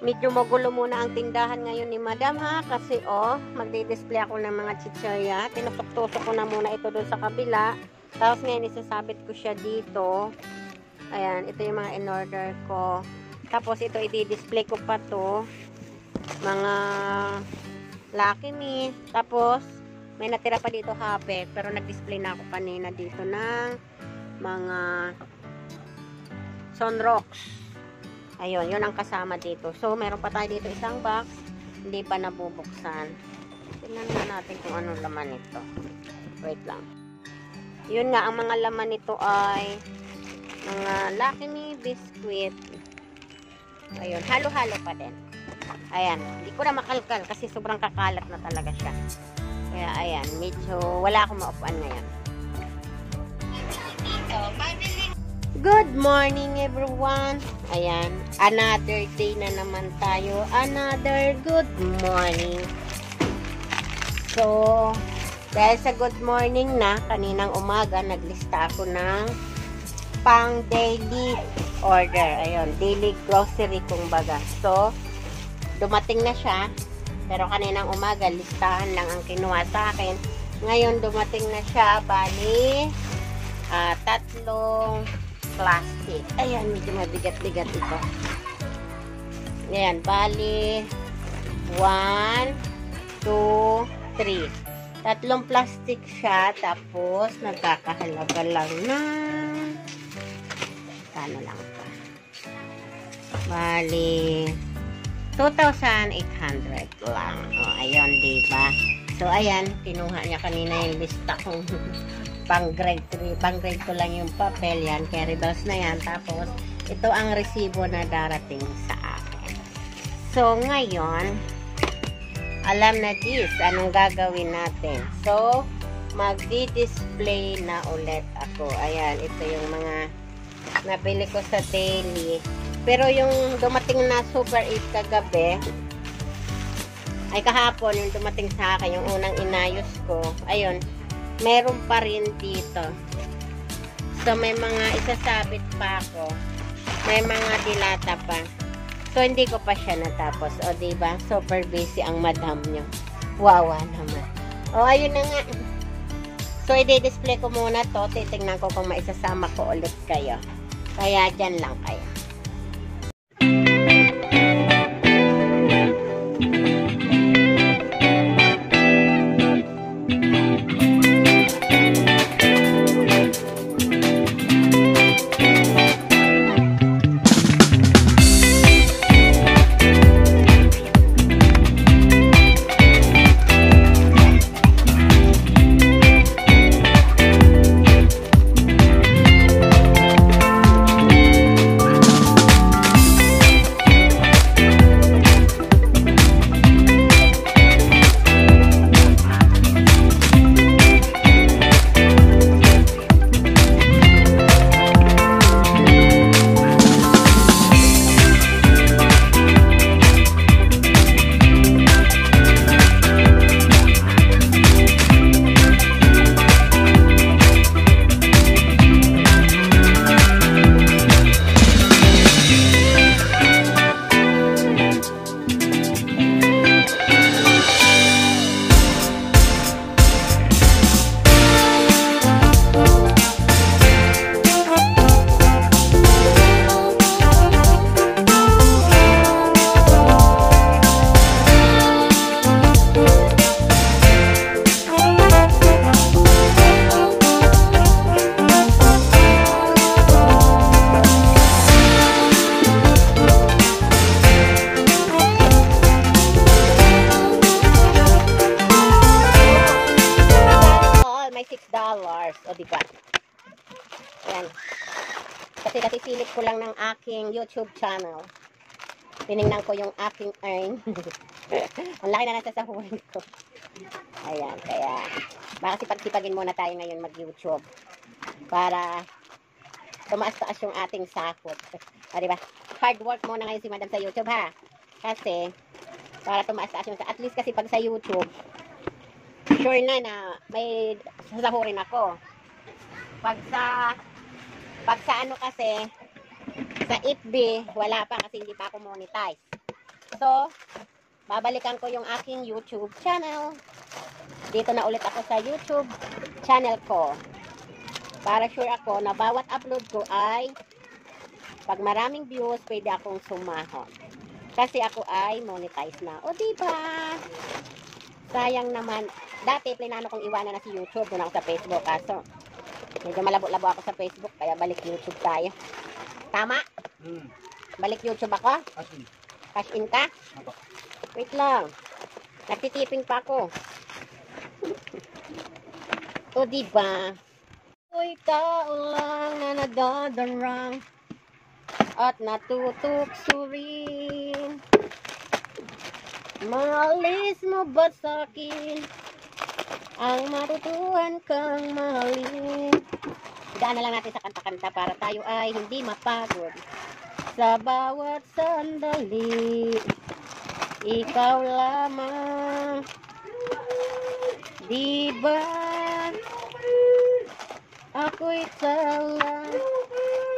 Medyo magulo muna ang tindahan ngayon ni Madam ha. Kasi magdi-display ako ng mga chichirya. Tinusok-tusok ko na muna ito doon sa kabila. Tapos ngayon isasabit ko siya dito. Ayan, ito yung mga in-order ko. Tapos ito i-display ko pa to. Mga Lucky Me. Tapos may natira pa dito hape. Pero nag-display na ako kanina dito ng mga Sunrocks. Ayun, yun ang kasama dito. So, meron pa tayo dito isang box. Hindi pa nabubuksan. Tingnan na natin kung anong laman nito. Wait lang. Yun nga, ang mga laman nito ay mga Lucky Me biscuit. Ayun, halo-halo pa din. Ayan, hindi ko na makalkal kasi sobrang kakalat na talaga siya. Kaya, ayan, medyo wala akong maupuan ngayon. Good morning everyone. Ayan, another day na naman tayo. Another good morning. So, dahil sa good morning na, kaninang umaga, naglista ako ng pang daily order. Ayun, daily grocery kumbaga. So, dumating na siya. Pero kaninang umaga, listahan lang ang kinuha sa akin. Ngayon, dumating na siya. Bali, 3 plastic. Ayan, medyo mabigat-bigat ito. Ayan, bali 1, 2, 3. 3 plastic siya. Tapos, nagkakahalaga lang na kano lang pa. Bali 2,800 lang. O, ayun, diba? So, ayan, kinuha niya kanina yung lista kong pang grade 2 lang yung papel yan, carry bills na yan. Tapos ito ang resibo na darating sa akin. So ngayon alam na this, anong gagawin natin? So magdi-display na ulit ako. Ayan, ito yung mga nabili ko sa daily. Pero yung dumating na Super 8 kagabi ay kahapon, yung dumating sa akin, yung unang inayos ko, ayun, meron pa rin dito. So, may mga isasabit pa ako. May mga dilata pa. So, hindi ko pa siya natapos. O, diba? Super busy ang madam nyo. Wawa naman. O, ayun na nga. So, i-display ko muna to. Titingnan ko kung maisasama ko ulit kayo. Kaya, dyan lang kayo. O, diba? Ayan. Kasi nasisilip ko lang ng aking YouTube channel. Tinignan ko yung aking earn. Ang laki na nasasahurin ko. Ayan, kaya baka sipag-sipagin muna tayo ngayon mag-YouTube. Para tumaas-taas yung ating sahod. O, diba? Hard work muna ngayon si Madam sa YouTube, ha? Kasi, para tumaas-taas yung at least kasi pag sa YouTube, sure na may sasahurin ako. Pag sa ano kasi, sa FB, wala pa kasi hindi pa ako monetize. So, babalikan ko yung aking YouTube channel. Dito na ulit ako sa YouTube channel ko. Para sure ako na bawat upload ko ay pag maraming views, pwede akong sumahod. Kasi ako ay monetize na. O diba? Sayang naman. Dati, plinano kong iwanan na si YouTube. Doon ako sa Facebook. Kaso, medyo malabo-labo ako sa Facebook. Kaya balik YouTube tayo. Tama? Balik YouTube ako? Cash in ka? Wait lang. Nagtitiping pa ako. O diba? Uy, tao lang na nadadarang at natutuksurin. Maalis mo ba sa'kin ang matutuhan kang mahalin? Daan na lang natin sa kanta-kanta para tayo ay hindi mapagod. Sa bawat sandali, ikaw lamang. Diba ako'y tala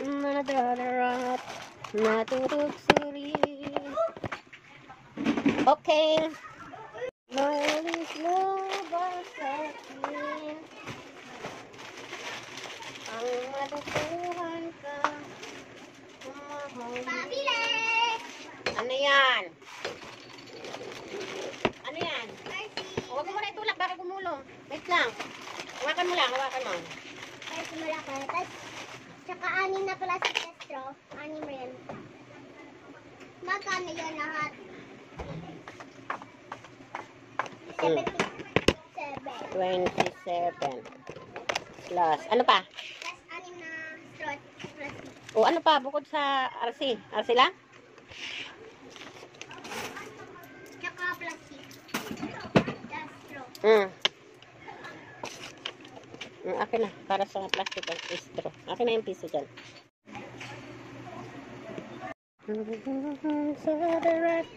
na nadadarang at natutuksurin. Okay. Maalis mo ba sa'kin ang matutuhan ka mahalin? Ano yan? Ano yan? Huwag mo muna itulak, baka gumulong. Wait lang. Hawakan mo lang, hawakan mo. Ay, simula ka. Tapos, tsaka 6 na plastic na straw. 6 rin. Magkano yun lahat? 27. Plus. Ano pa? Plus 6 na straw. Plastic. O ano pa? Bukod sa RC. RC lang? Tsaka plastic. Plus straw. Akin na. Para sa plastic at straw. Akin na yung piso dyan. Sa direct.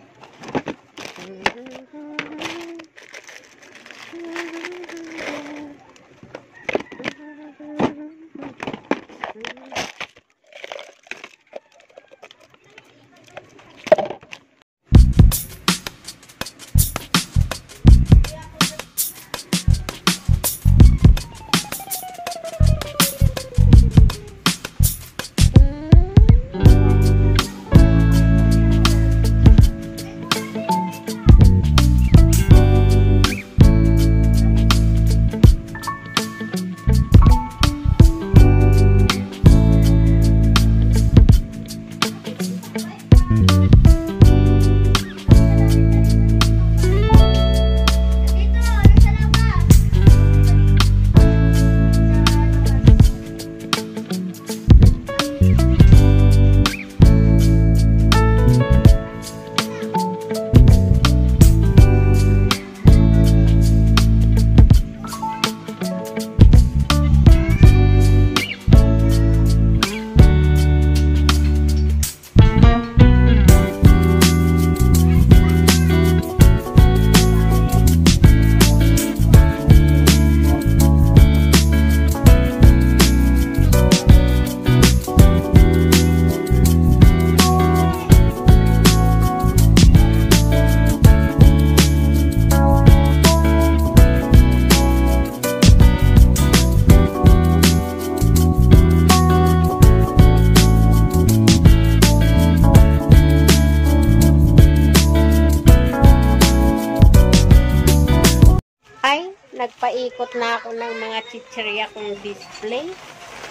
Nagpaikot na ako ng mga chichirya kong display.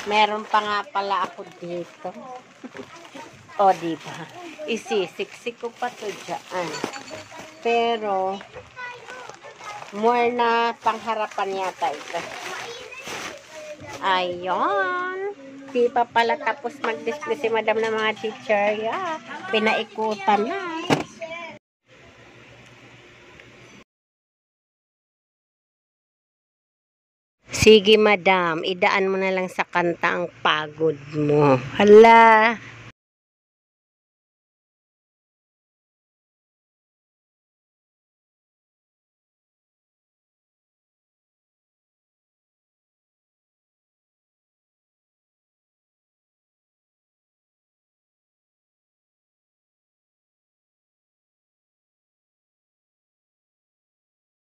Meron pa nga pala ako dito. O, diba? Isisiksik ko pa to dyan. Pero, more na pangharapan yata ito. Ayun. Di pa pala tapos mag-display si madam ng mga chichirya. Pinaikutan na. Sige, madam. Idaan mo na lang sa kanta ang pagod mo. Hala.